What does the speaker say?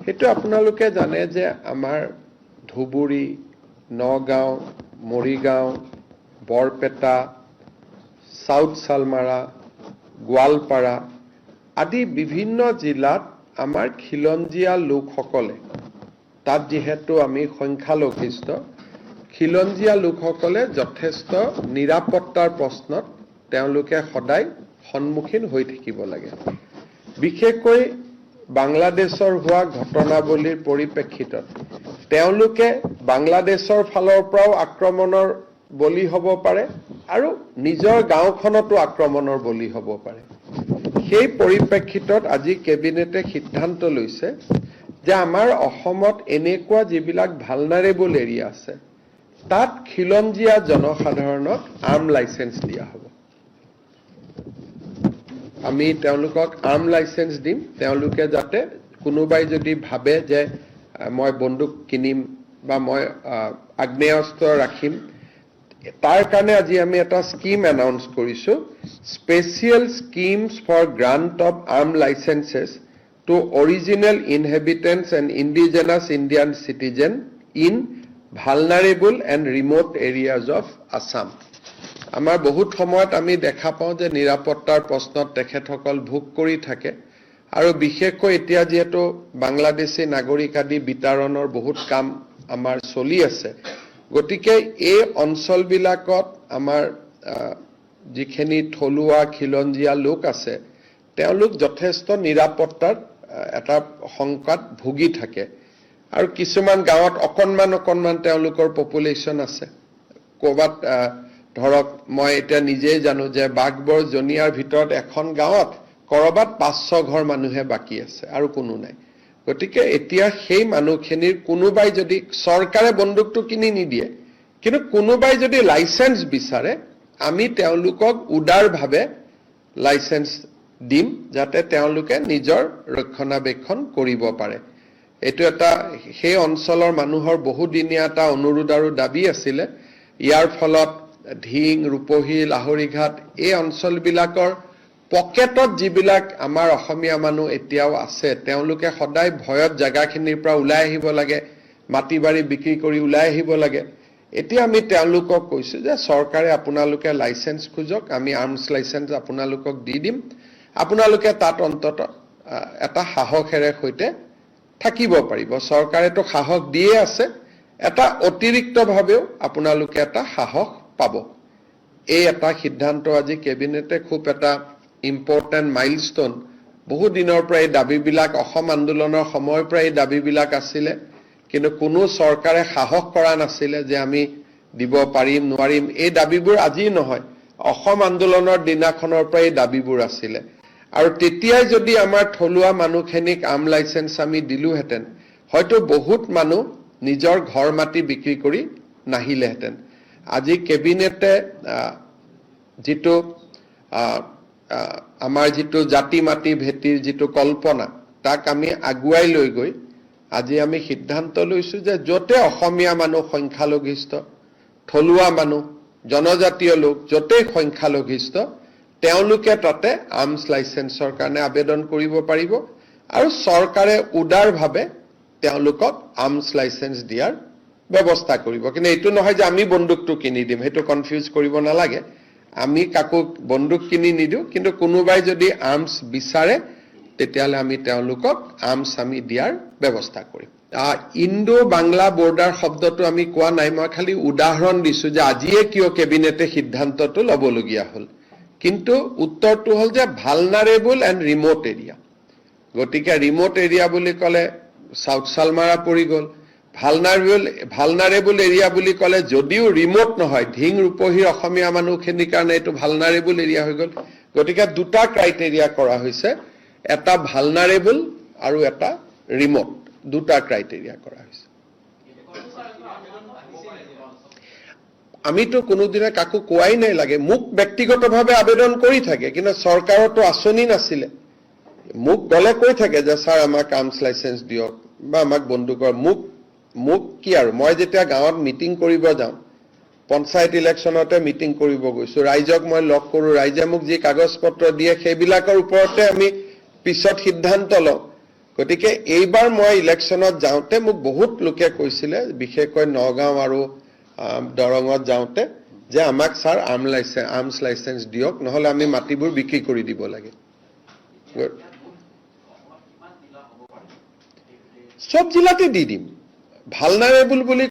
সেইটো আপোনালোকে জানে যে আমাৰ ধুবুৰী, নগাঁও, মৰিগাঁও, বৰপেটা, সাউথ সালমাৰা, গোৱালপাৰা আদি বিভিন্ন জিলাত আমাৰ খিলঞ্জীয়া লোকসকলে, তাত যিহেতু আমি সংখ্যালঘিষ্ঠ, খিলঞ্জীয়া লোকসকলে যথেষ্ট নিৰাপত্তাৰ প্ৰশ্নত তেওঁলোকে সদায় সন্মুখীন হৈ থাকিব লাগে। বিশেষকৈ বাংলাদেশৰ হোৱা ঘটনাৱলীৰ পৰিপ্ৰেক্ষিতত তেওঁলোকে বাংলাদেশৰ ফালৰ পৰাও আক্ৰমণৰ বলি হ'ব পাৰে আৰু নিজৰ গাঁওখনতো আক্ৰমণৰ বলি হ'ব পাৰে। সেই পৰিপ্ৰেক্ষিতত আজি কেবিনেটে সিদ্ধান্ত লৈছে যে আমাৰ অসমত এনেকুৱা যিবিলাক ভালনাৰেবল এৰিয়া আছে তাত খিলঞ্জীয়া জনসাধাৰণক আৰ্ম লাইচেন্স দিয়া হ'ব। আমি তেওঁলোকক আৰ্ম লাইচেন্স দিম, তেওঁলোকে যাতে কোনোবাই যদি ভাবে যে মই বন্দুক কিনিম বা মই আগ্নেয়াস্ত্ৰ ৰাখিম, তাৰ কাৰণে আজি আমি এটা স্কিম এনাউন্স কৰিছো, special schemes for grant of arm licences to original inhabitants and indigenous Indian citizen in vulnerable and remote areas of Assam. আমাৰ বহুত সময়ত আমি দেখা পাওঁ যে নিৰাপত্তাৰ প্ৰশ্নত তেখেতসকল ভোগ কৰি থাকে আৰু বিশেষকৈ এতিয়া যিহেতু বাংলাদেশী নাগৰিক আদি বিতৰণৰ বহুত কাম আমাৰ চলি আছে, গতিকে এই অঞ্চলবিলাকত আমাৰ যিখিনি থলুৱা খিলঞ্জীয়া লোক আছে তেওঁলোক যথেষ্ট নিৰাপত্তাৰ এটা শংকাত ভুগি থাকে আৰু কিছুমান গাঁৱত অকণমান তেওঁলোকৰ পপুলেশ্যন আছে। ক'ৰবাত ধৰক মই এতিয়া নিজেই জানো যে বাঘবৰ জনিয়াৰ ভিতৰত এখন গাঁৱত কৰবাত 500 ঘৰ মানুহে বাকী আছে আৰু কোনো নাই। গতিকে এতিয়া সেই মানুহখিনিৰ কোনোবাই যদি চৰকাৰে বন্দুকটো কিনি নিদিয়ে, কিন্তু কোনোবাই যদি লাইচেন্স বিচাৰে আমি তেওঁলোকক উদাৰভাৱে লাইচেন্স দিম যাতে তেওঁলোকে নিজৰ ৰক্ষণাবেক্ষণ কৰিব পাৰে। এইটো এটা সেই অঞ্চলৰ মানুহৰ বহুদিনীয়া এটা অনুৰোধ আৰু দাবী আছিলে। ইয়াৰ ফলত ধিং, ৰূপহী, লাহৰীঘাট এই অঞ্চলবিলাকৰ পকেটত যিবিলাক আমাৰ অসমীয়া মানুহ এতিয়াও আছে তেওঁলোকে সদায় ভয়ত জাগাখিনিৰ পৰা ওলাই আহিব লাগে, মাটি বাৰী বিক্ৰী কৰি ওলাই আহিব লাগে। এতিয়া আমি তেওঁলোকক কৈছো যে চৰকাৰে আপোনালোকে লাইচেন্স খুজক, আমি আৰ্মছ লাইচেন্স আপোনালোকক দি দিম, আপোনালোকে তাত অন্তত এটা সাহসেৰে সৈতে থাকিব পাৰিব। চৰকাৰেতো সাহস দিয়ে আছে, এটা অতিৰিক্তভাৱেও আপোনালোকে এটা সাহস পাব। এই এটা সিদ্ধান্ত আজি কেবিনেটে খুব এটা ইম্পৰ্টেণ্ট মাইলষ্টন। বহু দিনৰ পৰা এই দাবীবিলাক অসম আন্দোলনৰ সময়ৰ পৰা এই দাবীবিলাক আছিলে, কিন্তু কোনো চৰকাৰে সাহস কৰা নাছিলে যে আমি দিব পাৰিম নোৱাৰিম। এই দাবীবোৰ আজি নহয়, অসম আন্দোলনৰ দিনাখনৰ পৰা এই দাবীবোৰ আছিলে। আৰু তেতিয়াই যদি আমাৰ থলুৱা মানুহখিনিক আৰ্ম লাইচেন্স আমি দিলোহেঁতেন, হয়তো বহুত মানুহ নিজৰ ঘৰ মাটি বিক্ৰী কৰি নাহিলেহেঁতেন। আজি কেবিনেটে যিটো আমাৰ যিটো জাতি মাটি ভেটিৰ যিটো কল্পনা তাক আমি আগুৱাই লৈ গৈ আজি আমি সিদ্ধান্ত লৈছো যে য'তে অসমীয়া মানুহ সংখ্যালঘিষ্ঠ, থলুৱা মানুহ, জনজাতীয় লোক য'তেই সংখ্যালঘিষ্ঠ তেওঁলোকে তাতে আৰ্মছ লাইচেন্সৰ কাৰণে আবেদন কৰিব পাৰিব আৰু চৰকাৰে উদাৰভাৱে তেওঁলোকক আৰ্মছ লাইচেন্স দিয়াৰ ব্যৱস্থা কৰিব। কিন্তু এইটো নহয় যে আমি বন্দুকটো কিনি দিম, সেইটো কনফিউজ কৰিব নালাগে। আমি কাকো বন্দুক কিনি নিদিওঁ, কিন্তু কোনোবাই যদি আৰ্মছ বিচাৰে তেতিয়াহ'লে আমি তেওঁলোকক আৰ্মছ আমি দিয়াৰ ব্যৱস্থা কৰিম। ইণ্ডো বাংলা বৰ্ডাৰ শব্দটো আমি কোৱা নাই, মই খালি উদাহৰণ দিছো যে আজিয়ে কিয় কেবিনেটে সিদ্ধান্তটো ল'বলগীয়া হ'ল। কিন্তু উত্তৰটো হ'ল যে ভালনাৰেবল এণ্ড ৰিমোট এৰিয়া। গতিকে ৰিমোট এৰিয়া বুলি ক'লে সাউথ সালমাৰা পৰি গ'ল, ভালনাৰেবল এৰিয়া বুলি ক'লে যদিও ৰিমোট নহয়, ধিং ৰূপহীৰ অসমীয়া মানুহখিনিৰ কাৰণে এইটো ভালনাৰেবল এৰিয়া হৈ গ'ল। গতিকে দুটা ক্ৰাইটেৰিয়া কৰা হৈছে, এটা ভালনাৰেবল আৰু এটা ৰিমোট, দুটা ক্ৰাইটেৰিয়া কৰা হৈছে। আমিতো কোনোদিনে কাকো কোৱাই নাই লাগে, মোক ব্যক্তিগতভাৱে আবেদন কৰি থাকে, কিন্তু চৰকাৰতো আঁচনি নাছিলে। মোক গ'লে কৈ থাকে যে ছাৰ আমাক আৰ্মছ লাইচেন্স দিয়ক বা আমাক বন্দুকৰ। মোক কি আৰু, মই যেতিয়া গাঁৱত মিটিং কৰিব যাওঁ, পঞ্চায়ত ইলেকশ্যনতে মিটিং কৰিব গৈছো, ৰাইজক মই লগ কৰোঁ, ৰাইজে মোক যি কাগজ পত্ৰ দিয়ে সেইবিলাকৰ ওপৰতে আমি পিছত সিদ্ধান্ত লওঁ। গতিকে এইবাৰ মই ইলেকশ্যনত যাওঁতে মোক বহুত লোকে কৈছিলে, বিশেষকৈ নগাঁও আৰু দৰঙত যাওঁতে, যে আমাক ছাৰ আৰ্মছ লাইচেন্স দিয়ক, নহ'লে আমি মাটিবোৰ বিক্ৰী কৰি দিব লাগে। চব জিলাতে দি দিম। ভালনাৰেবল বুলি